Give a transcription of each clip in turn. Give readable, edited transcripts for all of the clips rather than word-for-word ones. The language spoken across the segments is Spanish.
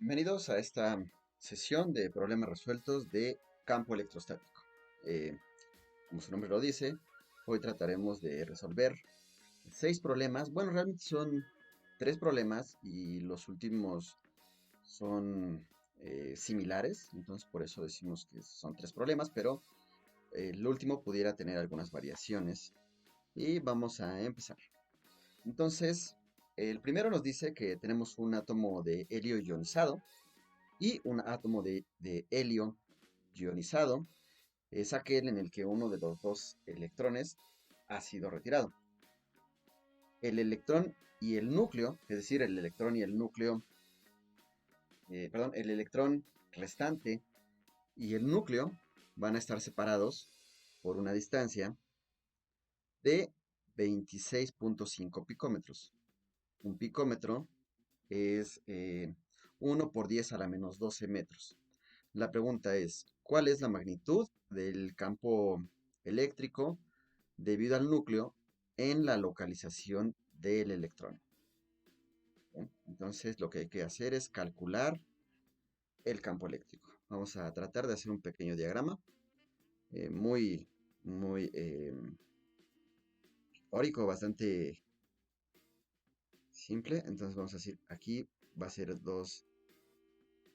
Bienvenidos a esta sesión de problemas resueltos de campo electrostático. Eh, Como su nombre lo dice, hoy trataremos de resolver 6 problemas. Bueno, realmente son 3 problemas y los últimos son similares, entonces por eso decimos que son 3 problemas, pero el último pudiera tener algunas variaciones. Y vamos a empezar. Entonces, el primero nos dice que tenemos un átomo de helio ionizado y un átomo de helio ionizado es aquel en el que uno de los dos electrones ha sido retirado. El electrón y el núcleo, es decir, el electrón y el núcleo, perdón, el electrón restante y el núcleo van a estar separados por una distancia de 26.5 picómetros. Un picómetro es 1 por 10 a la menos 12 metros. La pregunta es, ¿cuál es la magnitud del campo eléctrico debido al núcleo en la localización del electrón? Bien, entonces lo que hay que hacer es calcular el campo eléctrico. Vamos a tratar de hacer un pequeño diagrama muy teórico, bastante simple. Entonces vamos a decir, aquí va a ser 2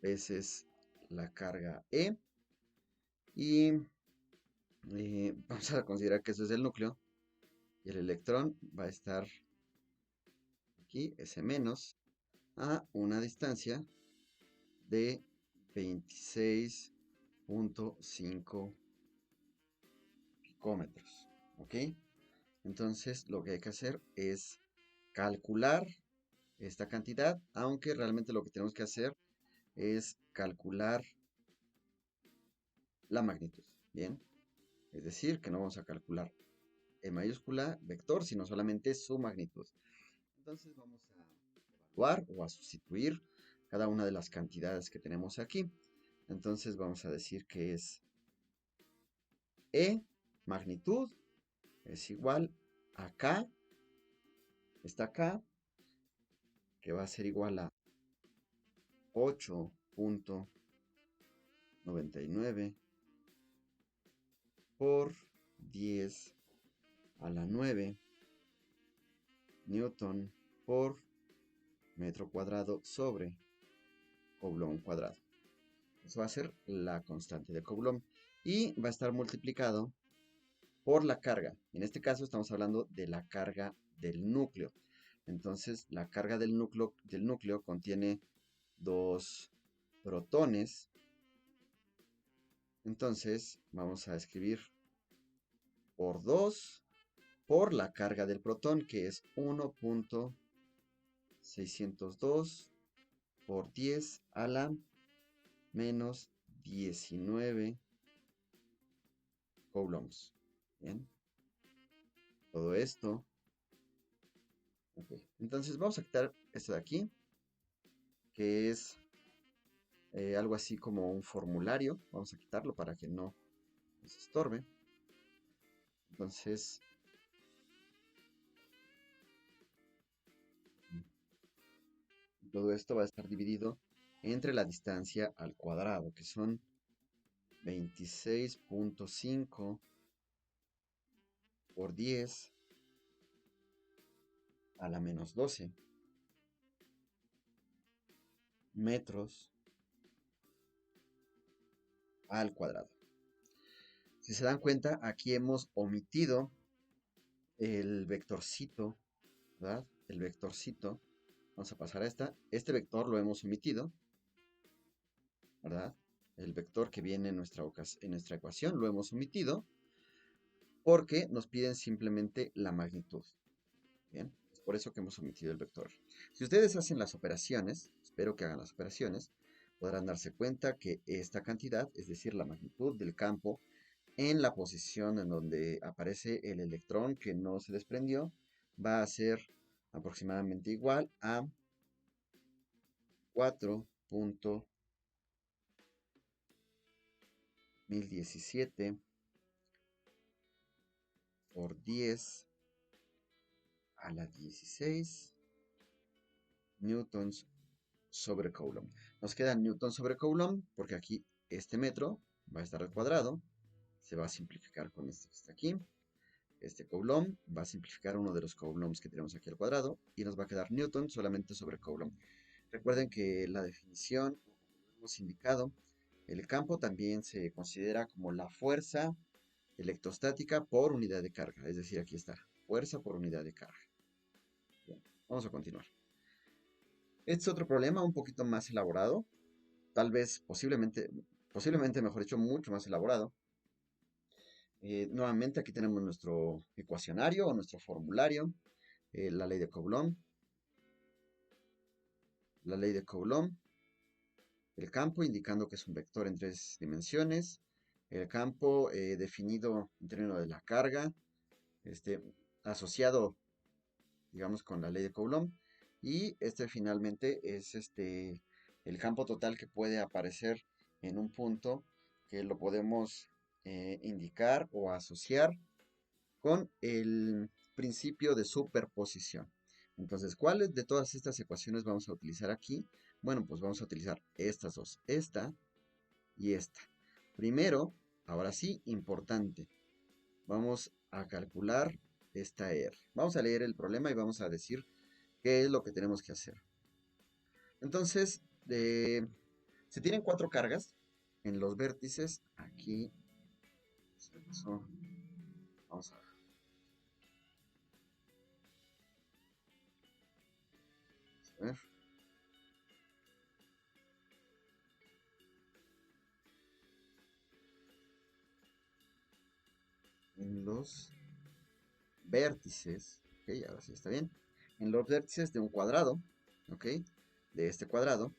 veces la carga E y vamos a considerar que eso es el núcleo. Y el electrón va a estar aquí, S menos, a una distancia de 26.5 picómetros. ¿Ok? Entonces lo que hay que hacer es calcular esta cantidad, aunque realmente lo que tenemos que hacer es calcular la magnitud. Bien, es decir, que no vamos a calcular E mayúscula vector, sino solamente su magnitud. Entonces vamos a evaluar o a sustituir cada una de las cantidades que tenemos aquí. Entonces vamos a decir que es E magnitud es igual a K, está K, que va a ser igual a 8.99 por 10 a la 9 newton por metro cuadrado sobre Coulomb cuadrado. Eso va a ser la constante de Coulomb y va a estar multiplicado por la carga. En este caso estamos hablando de la carga del núcleo. Entonces la carga del núcleo contiene 2 protones. Entonces vamos a escribir por 2 por la carga del protón, que es 1.602 por 10 a la menos 19 coulombs. Bien, todo esto. Okay. Entonces vamos a quitar esto de aquí, que es algo así como un formulario. Vamos a quitarlo para que no nos estorbe. Entonces, todo esto va a estar dividido entre la distancia al cuadrado, que son 26.5 por 10 a la menos 12 metros al cuadrado. Si se dan cuenta, aquí hemos omitido el vectorcito, ¿verdad? El vectorcito. Vamos a pasar a este vector lo hemos omitido, ¿verdad? El vector que viene en nuestra ecuación lo hemos omitido porque nos piden simplemente la magnitud. Bien, es por eso que hemos omitido el vector. Si ustedes hacen las operaciones, espero que hagan las operaciones, podrán darse cuenta que esta cantidad, es decir, la magnitud del campo en la posición en donde aparece el electrón que no se desprendió, va a ser aproximadamente igual a 4.1017 por 10 a la 16 newtons sobre Coulomb. nos queda newton sobre coulomb, porque aquí este metro va a estar al cuadrado, se va a simplificar con este que está aquí. Este coulomb va a simplificar uno de los coulombs que tenemos aquí al cuadrado y nos va a quedar newton solamente sobre coulomb. Recuerden que la definición, como hemos indicado, el campo también se considera como la fuerza electrostática por unidad de carga, es decir, aquí está, fuerza por unidad de carga. Bien, vamos a continuar. Este es otro problema un poquito más elaborado, tal vez posiblemente mejor dicho, mucho más elaborado. Nuevamente aquí tenemos nuestro ecuacionario o nuestro formulario, la ley de Coulomb, el campo indicando que es un vector en 3 dimensiones, el campo definido en términos de la carga, este, asociado, digamos, con la ley de Coulomb, y este finalmente es el campo total que puede aparecer en un punto que lo podemos indicar o asociar con el principio de superposición. Entonces, ¿cuáles de todas estas ecuaciones vamos a utilizar aquí? Bueno, pues vamos a utilizar estas dos, esta y esta. Primero, ahora sí, importante, vamos a calcular esta R. Vamos a leer el problema y vamos a decir qué es lo que tenemos que hacer. Entonces, se tienen 4 cargas en los vértices. Aquí, vamos a ver. En los vértices, ok, ahora sí está bien. En los vértices de un cuadrado, ok, de este cuadrado,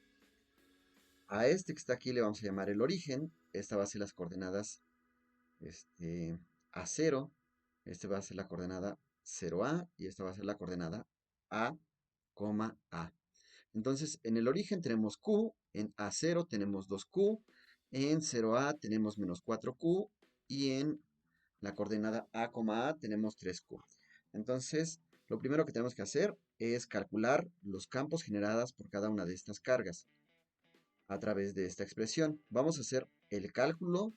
a este que está aquí le vamos a llamar el origen. Esta va a ser las coordenadas A0, este va a ser la coordenada 0A y esta va a ser la coordenada A, A. Entonces, en el origen tenemos Q, en A0 tenemos 2Q, en 0A tenemos menos 4Q y en la coordenada A, tenemos 3Q. Entonces, lo primero que tenemos que hacer es calcular los campos generados por cada una de estas cargas a través de esta expresión. Vamos a hacer el cálculo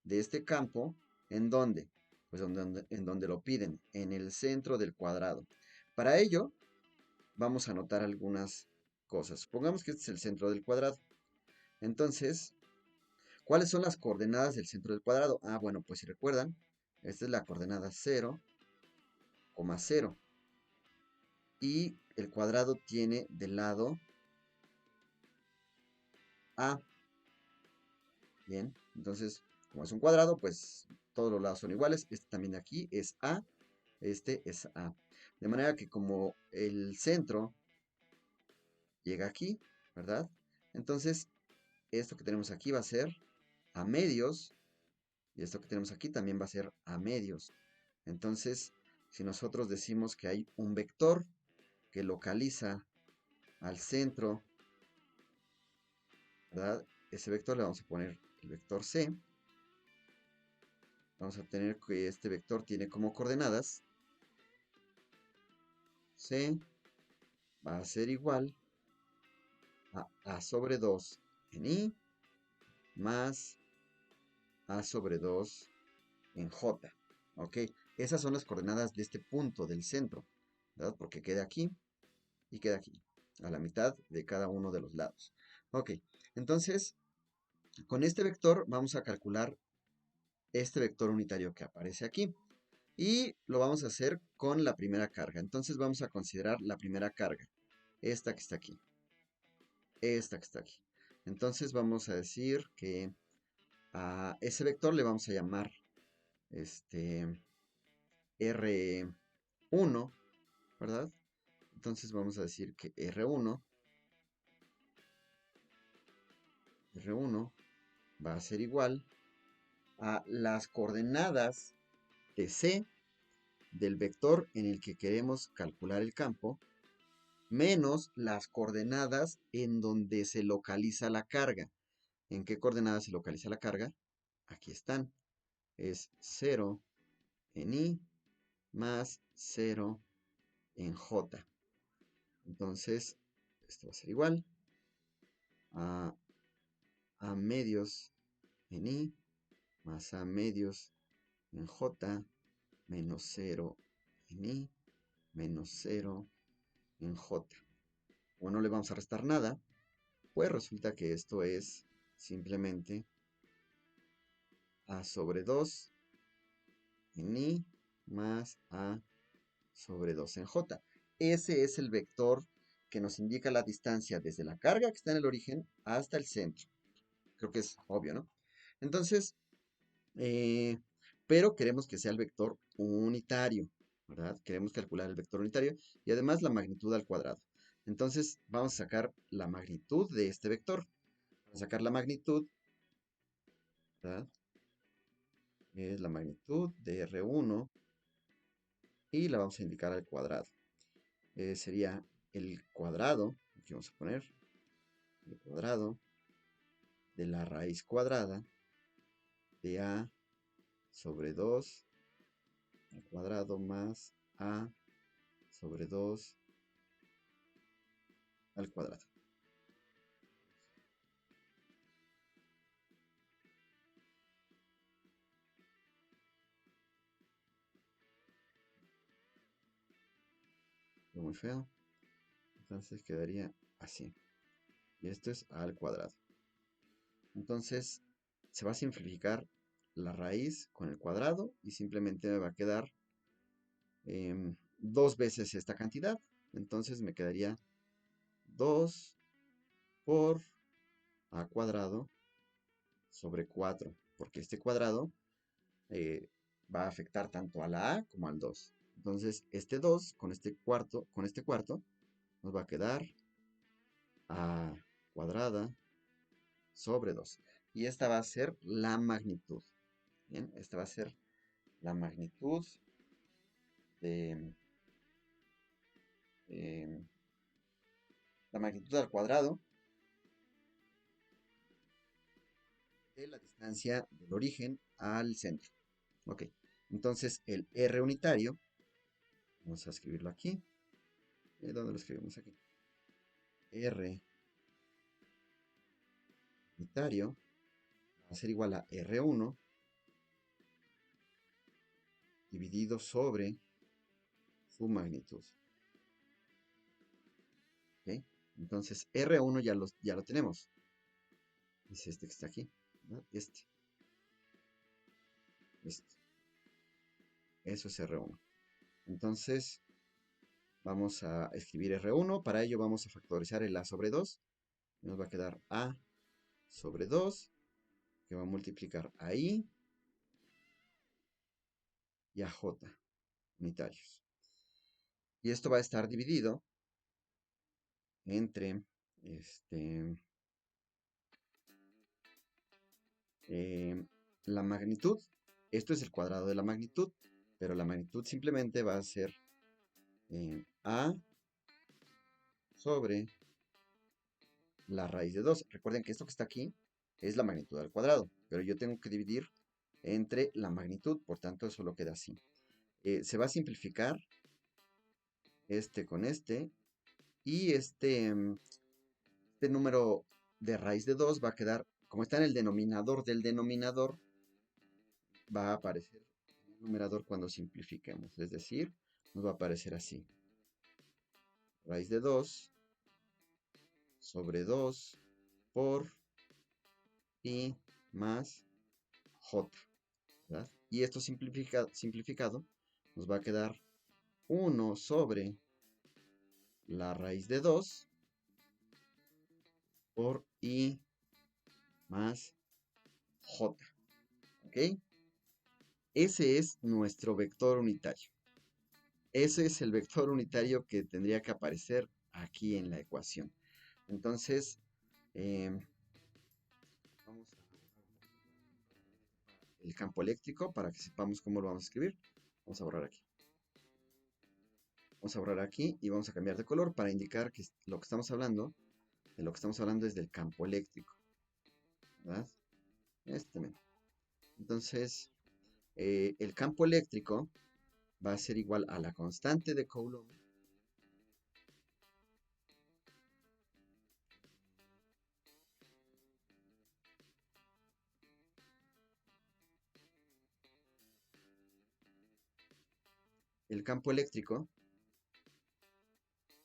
de este campo. ¿En dónde? Pues en donde lo piden, en el centro del cuadrado. Para ello, vamos a anotar algunas cosas. Supongamos que este es el centro del cuadrado. Entonces, ¿cuáles son las coordenadas del centro del cuadrado? Ah, bueno, pues si recuerdan, esta es la coordenada 0, 0. Y el cuadrado tiene del lado A. Bien, entonces, como es un cuadrado, pues todos los lados son iguales. Este también de aquí es A, este es A. De manera que como el centro llega aquí, ¿verdad? Entonces, esto que tenemos aquí va a ser a medios, y esto que tenemos aquí también va a ser a medios. Entonces, si nosotros decimos que hay un vector que localiza al centro, ¿verdad? Ese vector le vamos a poner el vector C. Vamos a tener que este vector tiene como coordenadas C va a ser igual a A sobre 2 en I más A sobre 2 en J. ¿Ok? Esas son las coordenadas de este punto del centro, ¿verdad? Porque queda aquí y queda aquí, a la mitad de cada uno de los lados. Ok, entonces, con este vector vamos a calcular este vector unitario que aparece aquí. Y lo vamos a hacer con la primera carga. Entonces vamos a considerar la primera carga. Esta que está aquí. Esta que está aquí. Entonces vamos a decir que a ese vector le vamos a llamar R1, ¿verdad? Entonces vamos a decir que R1 va a ser igual a las coordenadas de C del vector en el que queremos calcular el campo, menos las coordenadas en donde se localiza la carga. ¿En qué coordenadas se localiza la carga? Aquí están. Es 0 en I más 0 en J. Entonces, esto va a ser igual a A medios en I más A medios en J menos 0 en I menos 0 en J. Como no le vamos a restar nada, pues resulta que esto es simplemente A sobre 2 en I más A sobre 2 en J. Ese es el vector que nos indica la distancia desde la carga que está en el origen hasta el centro. Creo que es obvio, ¿no? Entonces, eh, pero queremos que sea el vector unitario, ¿verdad? Queremos calcular el vector unitario y además la magnitud al cuadrado. Entonces, vamos a sacar la magnitud de este vector. Vamos a sacar la magnitud, ¿verdad? Es la magnitud de R1 y la vamos a indicar al cuadrado. Sería el cuadrado, aquí vamos a poner el cuadrado de la raíz cuadrada de A sobre 2 al cuadrado más A sobre 2 al cuadrado. Muy feo. Entonces quedaría así. Y esto es A al cuadrado. Entonces se va a simplificar la raíz con el cuadrado y simplemente me va a quedar 2 veces esta cantidad. Entonces me quedaría 2 por A cuadrado sobre 4. Porque este cuadrado va a afectar tanto a la A como al 2. Entonces este 2 con este cuarto nos va a quedar A cuadrada sobre 2. Y esta va a ser la magnitud. Bien, esta va a ser la magnitud de eh, la magnitud al cuadrado de la distancia del origen al centro. Ok, entonces el R unitario, vamos a escribirlo aquí. ¿Dónde lo escribimos? Aquí. R unitario va a ser igual a R1 dividido sobre su magnitud. ¿Okay? Entonces R1 ya lo tenemos. Es este que está aquí. ¿No? Este. Eso es R1. Entonces vamos a escribir R1. Para ello vamos a factorizar el A sobre 2. Nos va a quedar A sobre 2, que va a multiplicar a I y a J unitarios. Y esto va a estar dividido entre la magnitud. Esto es el cuadrado de la magnitud, pero la magnitud simplemente va a ser A sobre la raíz de 2. Recuerden que esto que está aquí es la magnitud al cuadrado, pero yo tengo que dividir entre la magnitud, por tanto eso lo queda así. Se va a simplificar este con este, y este número de raíz de 2 va a quedar, como está en el denominador del denominador, va a aparecer en el numerador cuando simplifiquemos, es decir, nos va a aparecer así. Raíz de 2 sobre 2 por pi más j, ¿verdad? Y esto simplificado nos va a quedar 1 sobre la raíz de 2 por i más j. ¿Ok? Ese es nuestro vector unitario. Ese es el vector unitario que tendría que aparecer aquí en la ecuación. Entonces, vamos a el campo eléctrico para que sepamos cómo lo vamos a escribir. Vamos a borrar aquí. Vamos a borrar aquí y vamos a cambiar de color para indicar que lo que estamos hablando, de lo que estamos hablando es del campo eléctrico, ¿verdad? También. Entonces, el campo eléctrico va a ser igual a la constante de Coulomb el campo eléctrico,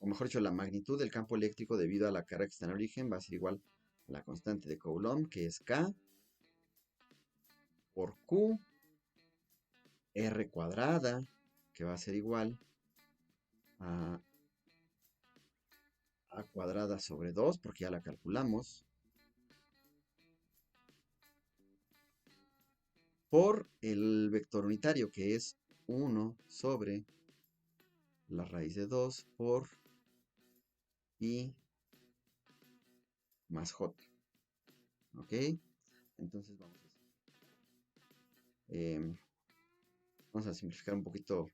o mejor dicho, la magnitud del campo eléctrico debido a la carga que está en el origen va a ser igual a la constante de Coulomb, que es K por Q, R cuadrada, que va a ser igual a A cuadrada sobre 2, porque ya la calculamos, por el vector unitario, que es 1 sobre la raíz de 2 por I más J. ¿Ok? Entonces vamos a simplificar un poquito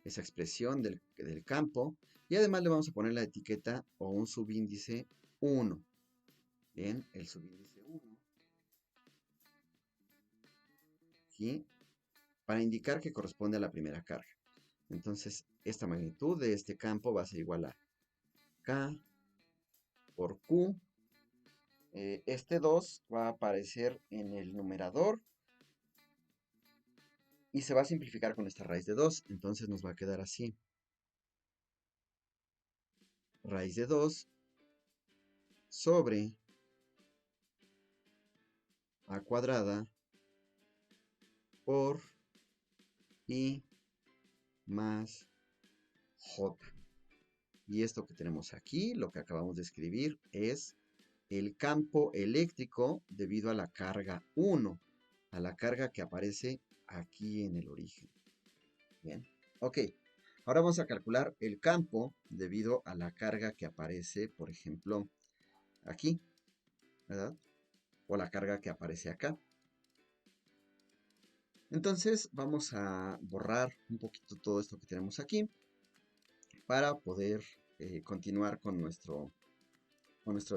esa expresión del campo. Y además le vamos a poner la etiqueta o un subíndice 1. Bien, el subíndice 1. Aquí, para indicar que corresponde a la primera carga. Entonces, esta magnitud de este campo va a ser igual a K por Q. Este 2 va a aparecer en el numerador y se va a simplificar con esta raíz de 2. Entonces nos va a quedar así. Raíz de 2 sobre A cuadrada por I más J. Y esto que tenemos aquí, lo que acabamos de escribir, es el campo eléctrico debido a la carga 1, a la carga que aparece aquí en el origen. Bien, ok. Ahora vamos a calcular el campo debido a la carga que aparece, por ejemplo, aquí, ¿verdad? O la carga que aparece acá. Entonces vamos a borrar un poquito todo esto que tenemos aquí para poder continuar con nuestro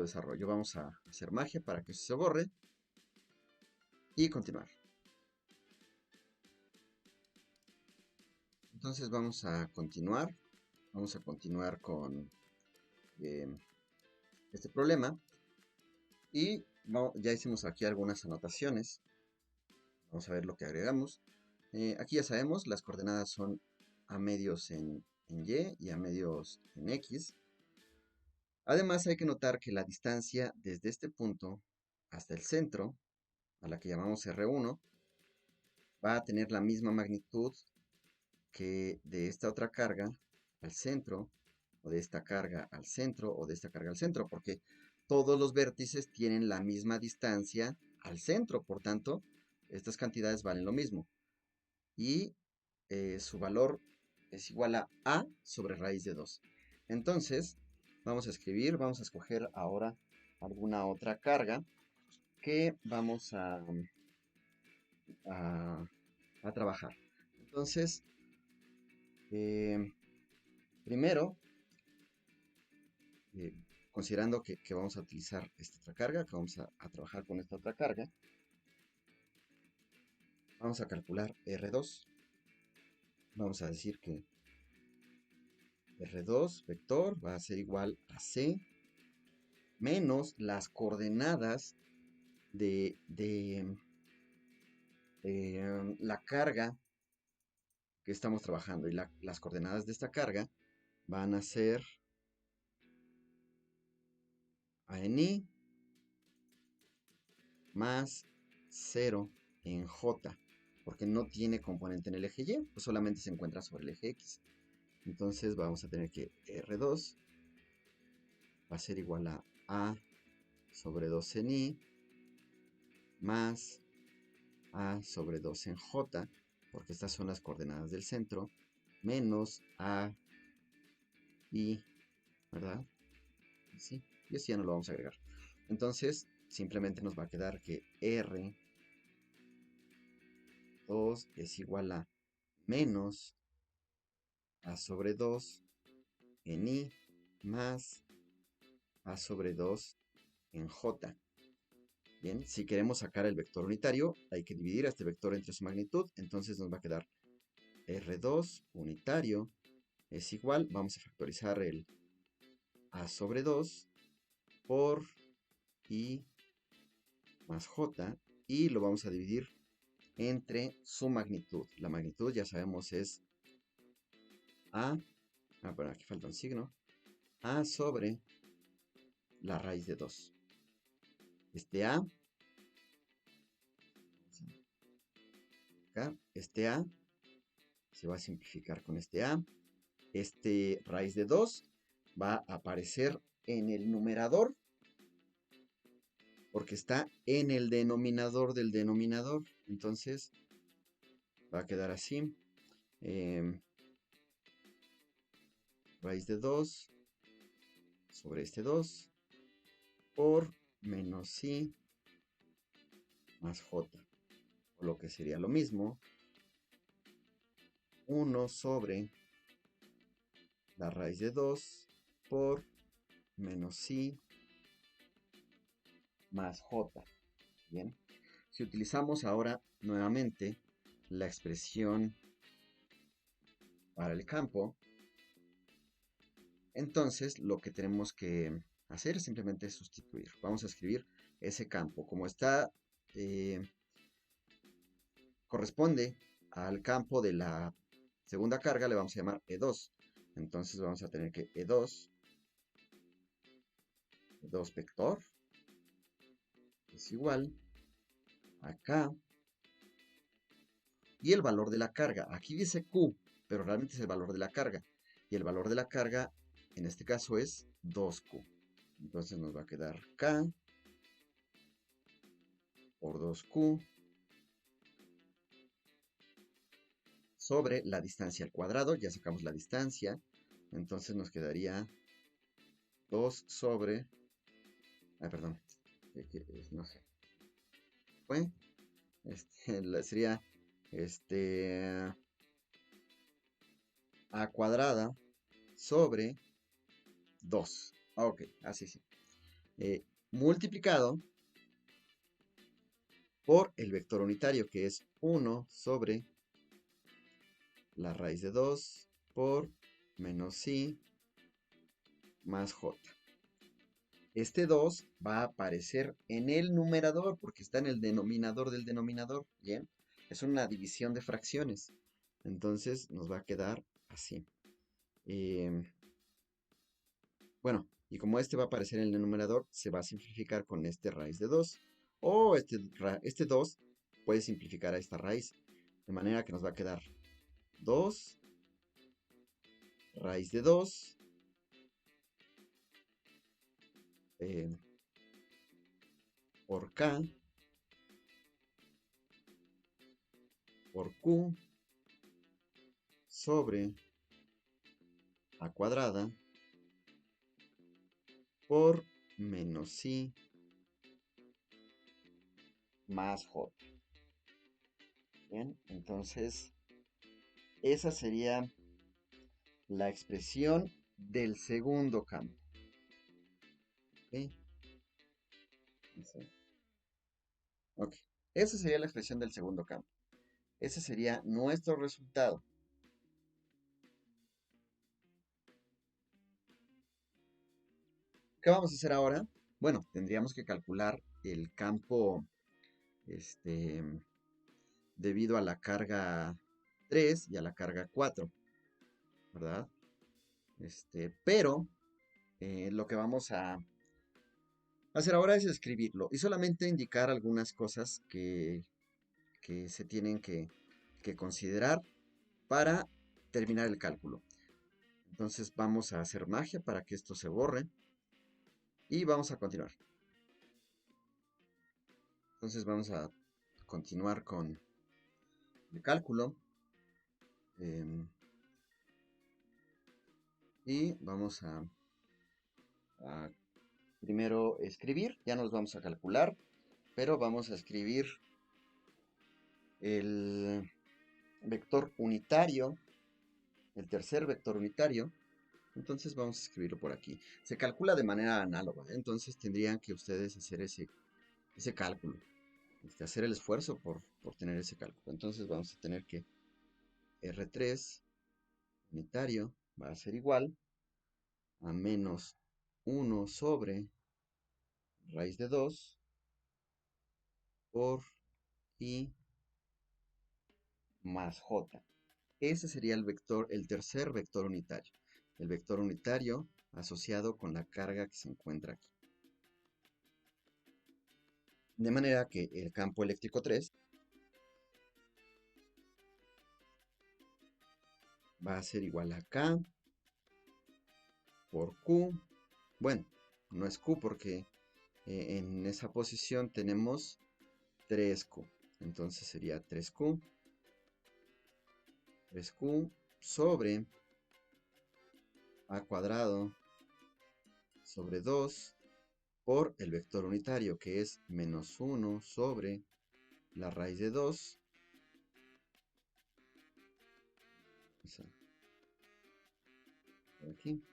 desarrollo. Vamos a hacer magia para que eso se borre y continuar. Entonces vamos a continuar con este problema y ya hicimos aquí algunas anotaciones. Vamos a ver lo que agregamos. Aquí ya sabemos, las coordenadas son a medios en Y y a medios en X. Además hay que notar que la distancia desde este punto hasta el centro, a la que llamamos R1, va a tener la misma magnitud que de esta otra carga al centro, o de esta carga al centro, o de esta carga al centro, porque todos los vértices tienen la misma distancia al centro, por tanto, estas cantidades valen lo mismo. Y su valor es igual a sobre raíz de 2. Entonces, vamos a escoger ahora alguna otra carga que vamos a trabajar. Entonces, primero, considerando que vamos a utilizar esta otra carga, que vamos a trabajar con esta otra carga, vamos a calcular R2. Vamos a decir que R2 vector va a ser igual a C menos las coordenadas de la carga que estamos trabajando. Y las coordenadas de esta carga van a ser ANI más 0 en J, porque no tiene componente en el eje Y, pues solamente se encuentra sobre el eje X. Entonces vamos a tener que R2 va a ser igual a sobre 2 en I más A sobre 2 en J, porque estas son las coordenadas del centro, menos A I, ¿verdad? ¿Sí? Y así ya no lo vamos a agregar. Entonces, simplemente nos va a quedar que R2 es igual a menos A sobre 2 en I más A sobre 2 en J. Bien, si queremos sacar el vector unitario, hay que dividir a este vector entre su magnitud. Entonces nos va a quedar R2 unitario es igual, vamos a factorizar el A sobre 2 por I más J y lo vamos a dividir entre su magnitud. La magnitud ya sabemos es A, bueno, aquí falta un signo, A sobre la raíz de 2. Este A, acá, este A se va a simplificar con este A. Este raíz de 2 va a aparecer en el numerador porque está en el denominador del denominador. Entonces va a quedar así. Raíz de 2 sobre este 2 por menos I más J. O lo que sería lo mismo. 1 sobre la raíz de 2 por menos I más J. Bien. Si utilizamos ahora nuevamente la expresión para el campo, entonces lo que tenemos que hacer es simplemente sustituir. Vamos a escribir ese campo. Como está, corresponde al campo de la segunda carga, le vamos a llamar E2. Entonces vamos a tener que E2 vector es igual acá. Y el valor de la carga. Aquí dice Q, pero realmente es el valor de la carga. Y el valor de la carga, en este caso, es 2Q. Entonces nos va a quedar K por 2Q sobre la distancia al cuadrado. Ya sacamos la distancia. Entonces nos quedaría 2 sobre... Ay, perdón. No sé. Fue. Sería a cuadrada sobre 2. Ok, así sí. Multiplicado por el vector unitario, que es 1 sobre la raíz de 2 por menos I más J. Este 2 va a aparecer en el numerador porque está en el denominador del denominador. Bien, es una división de fracciones. Entonces nos va a quedar así. Bueno, y como este va a aparecer en el numerador, se va a simplificar con este raíz de 2. O este 2 puede simplificar a esta raíz. De manera que nos va a quedar 2 raíz de 2 por K por Q sobre A cuadrada por menos I más J. Bien, entonces esa sería la expresión del segundo campo. ¿Ok? Ok. Esa sería la expresión del segundo campo. Ese sería nuestro resultado. ¿Qué vamos a hacer ahora? Bueno, tendríamos que calcular el campo este, debido a la carga 3 y a la carga 4, ¿verdad? Pero lo que vamos a hacer ahora es escribirlo y solamente indicar algunas cosas que se tienen que considerar para terminar el cálculo. Entonces vamos a hacer magia para que esto se borre y vamos a continuar. Entonces vamos a continuar con el cálculo. Y vamos a primero escribir, ya nos vamos a calcular, pero vamos a escribir el vector unitario, el tercer vector unitario. Entonces vamos a escribirlo por aquí. Se calcula de manera análoga, entonces tendrían que ustedes hacer ese cálculo, hacer el esfuerzo por tener ese cálculo. Entonces vamos a tener que R3 unitario va a ser igual a menos 1 sobre raíz de 2 por I más J. Ese sería el tercer vector unitario. El vector unitario asociado con la carga que se encuentra aquí. De manera que el campo eléctrico 3 va a ser igual a K por Q. Bueno, no es Q porque en esa posición tenemos 3Q. Entonces sería 3Q sobre A cuadrado sobre 2 por el vector unitario, que es menos 1 sobre la raíz de 2. Por aquí.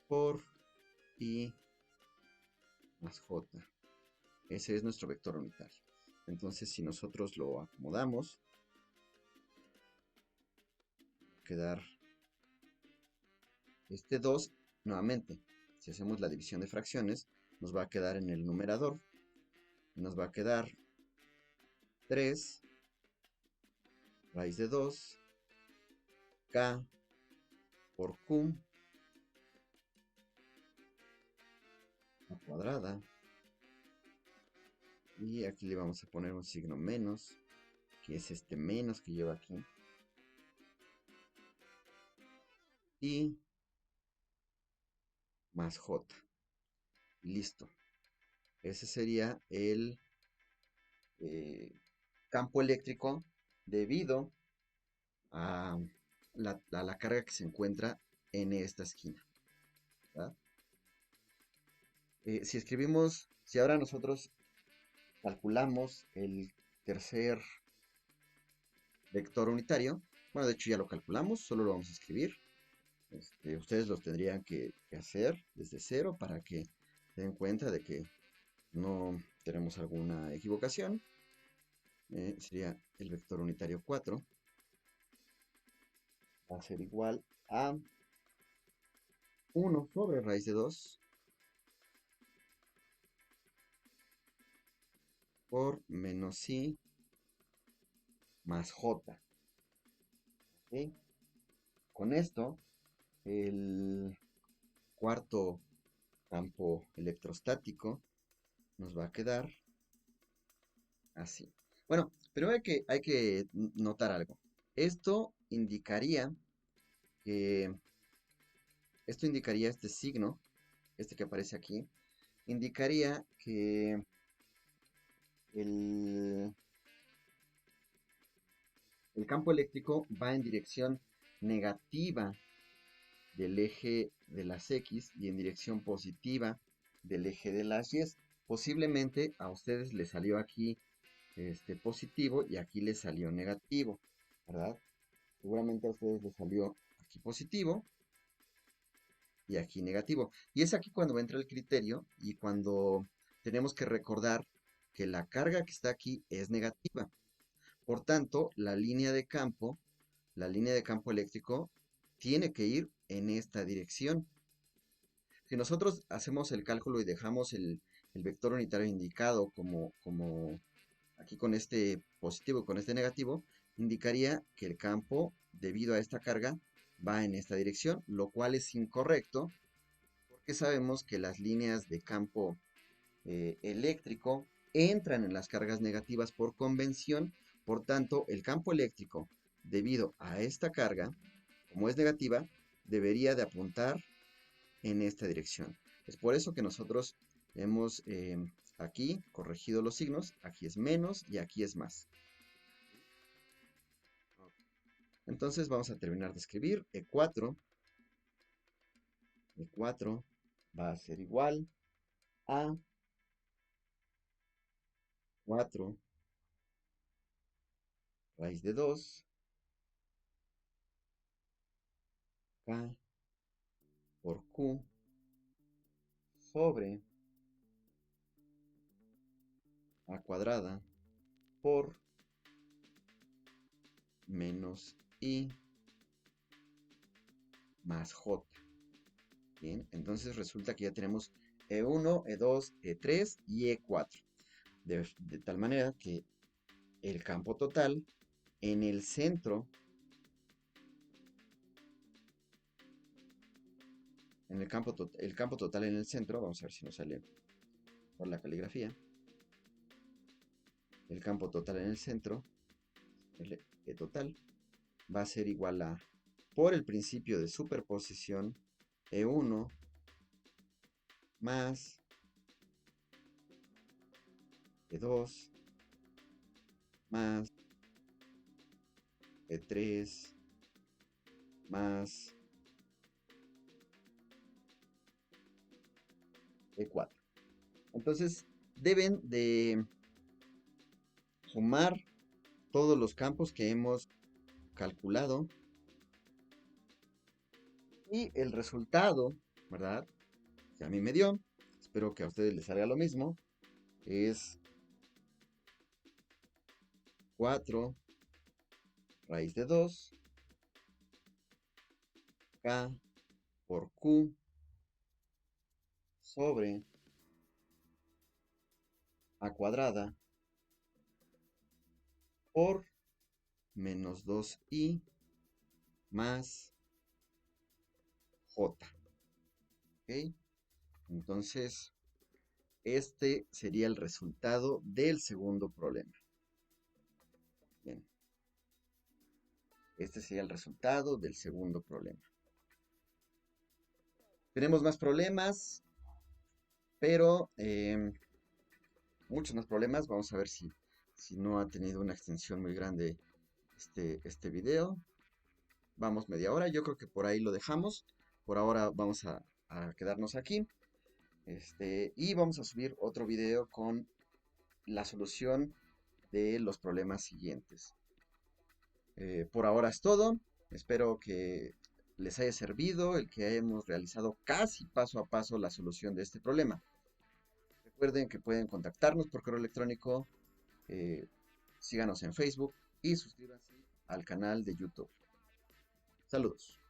Por I más J. Ese es nuestro vector unitario. Entonces, si nosotros lo acomodamos, va a quedar este 2, nuevamente, si hacemos la división de fracciones, nos va a quedar en el numerador. Nos va a quedar 3 raíz de 2, K por Q a cuadrada. Y aquí le vamos a poner un signo menos, que es este menos que lleva aquí. Y más J. Listo. Ese sería el campo eléctrico debido a la carga que se encuentra en esta esquina. Si ahora nosotros calculamos el tercer vector unitario, bueno, de hecho ya lo calculamos, solo lo vamos a escribir. Ustedes los tendrían que hacer desde cero para que se den cuenta de que no tenemos alguna equivocación. Sería el vector unitario 4. Va a ser igual a 1 sobre raíz de 2 por menos I más J. ¿Ok? Con esto, el cuarto campo electrostático nos va a quedar así. Bueno, pero hay que notar algo. Esto indicaría que, este signo, este que aparece aquí, indicaría que el, el campo eléctrico va en dirección negativa del eje de las X y en dirección positiva del eje de las Y. Posiblemente a ustedes les salió aquí positivo y aquí les salió negativo, ¿verdad? Seguramente a ustedes les salió aquí positivo y aquí negativo. Y es aquí cuando entra el criterio y cuando tenemos que recordar que la carga que está aquí es negativa. Por tanto, la línea de campo eléctrico, tiene que ir en esta dirección. Si nosotros hacemos el cálculo y dejamos el vector unitario indicado como aquí con este positivo y con este negativo, indicaría que el campo, debido a esta carga, va en esta dirección, lo cual es incorrecto, porque sabemos que las líneas de campo eléctrico entran en las cargas negativas por convención. Por tanto, el campo eléctrico, debido a esta carga, como es negativa, debería de apuntar en esta dirección. Es por eso que nosotros hemos aquí corregido los signos. Aquí es menos y aquí es más. Entonces vamos a terminar de escribir. E4 va a ser igual a 4 raíz de 2 K por Q sobre A cuadrada por menos I más J. Bien, entonces resulta que ya tenemos E1, E2, E3 y E4. De tal manera que el campo total en el centro, el campo total en el centro, vamos a ver si nos sale por la caligrafía, el campo total en el centro, el E total, va a ser igual a, por el principio de superposición, E1 más E2 más E3 más E4. Entonces, deben de sumar todos los campos que hemos calculado y el resultado, ¿verdad? Que a mí me dio, espero que a ustedes les salga lo mismo, es 4 raíz de 2 K por Q sobre A cuadrada por menos 2i más J. ¿Ok? Entonces, este sería el resultado del segundo problema. Bien. Este sería el resultado del segundo problema. Tenemos más problemas, pero muchos más problemas. Vamos a ver si no ha tenido una extensión muy grande este video. Vamos media hora, yo creo que por ahí lo dejamos. Por ahora vamos a quedarnos aquí. Y vamos a subir otro video con la solución de los problemas siguientes. Por ahora es todo. Espero que les haya servido el que hayamos realizado casi paso a paso la solución de este problema. Recuerden que pueden contactarnos por correo electrónico, síganos en Facebook y suscríbanse al canal de YouTube. Saludos.